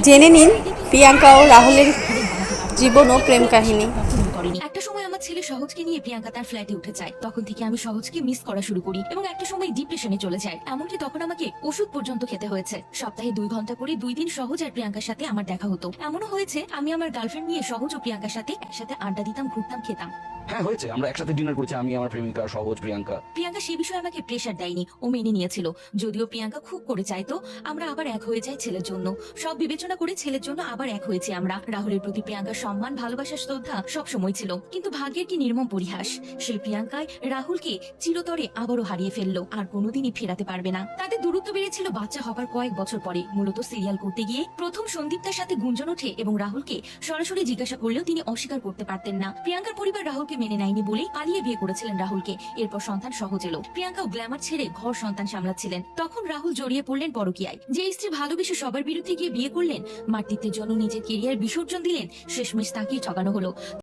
জেনে নিন প্রিয়াঙ্কা ও রাহুলের জীবন ও প্রেম কাহিনী। একটা সময় আমার ছেলে সহজকে নিয়ে প্রিয়াঙ্কা তার ফ্ল্যাটে উঠে যায়। তখন থেকে আমি সহজকে মিস করা শুরু করি এবং একটা সময় ডিপ্রেশনে চলে যায়। এমনকি তখন আমাকে ওষুধ পর্যন্ত খেতে হয়েছে। সপ্তাহে 2 ঘন্টা করে 2 দিন সহজ আর প্রিয়াঙ্কার সাথে আমার দেখা হতো। এমনও হয়েছে আমি আমার গার্লফ্রেন্ড নিয়ে সহজ ও প্রিয়াঙ্কার সাথে একসাথে আড্ডা দিতাম, ঘুরতাম, খেতাম। হ্যাঁ হয়েছে, আমরা একসাথে ডিনার করেছি, আমি, আমার প্রেমিকা সহজ, প্রিয়াঙ্কা। প্রিয়াঙ্কা সেই বিষয়ে আমাকে প্রেশার দেয়নি, ও মেনে নিয়েছিল। যদিও প্রিয়াঙ্কা খুব করে চাইতো আমরা আবার এক হয়ে যাই ছেলের জন্য। সব বিবেচনা করে ছেলের জন্য আবার এক হয়েছি আমরা। রাহুলের প্রতি প্রিয়াঙ্কার সম্মান, ভালোবাসা, শ্রদ্ধা সবসময় ছিল। কিন্তু ভাগ্যের কি নির্মম পরিহাস, সেই প্রিয়াঙ্কায় রাহুলকে চিরতরে আবারও হারিয়ে ফেললো, আর কোনোদিনই ফেরাতে পারবে না। তাদের দূরত্ব বেড়েছিল বাচ্চা হবার কয়েক বছর পরে, মূলত সিরিয়াল করতে গিয়ে। প্রথম সন্দীপ্তার সাথে গুঞ্জন ওঠে এবং রাহুলকে সরাসরি জিজ্ঞাসা করলেও তিনি অস্বীকার করতে পারতেন না। প্রিয়াঙ্কার পরিবার রাহুলকে মেনে নেয়নি বলেই পালিয়ে বিয়ে করেছিলেন রাহুলকে। এরপর সন্তান সহজ এলো। প্রিয়াঙ্কাও গ্ল্যামার ছেড়ে ঘর সন্তান সামলাচ্ছিলেন। তখন রাহুল জড়িয়ে পড়লেন পরকীয়ায়। যে স্ত্রী ভালোবেসে সবার বিরুদ্ধে গিয়ে বিয়ে করলেন, মাতৃত্বের জন্য নিজের কেরিয়ার বিসর্জন দিলেন, শেষমেশ তাকেই ঠকানো হলো।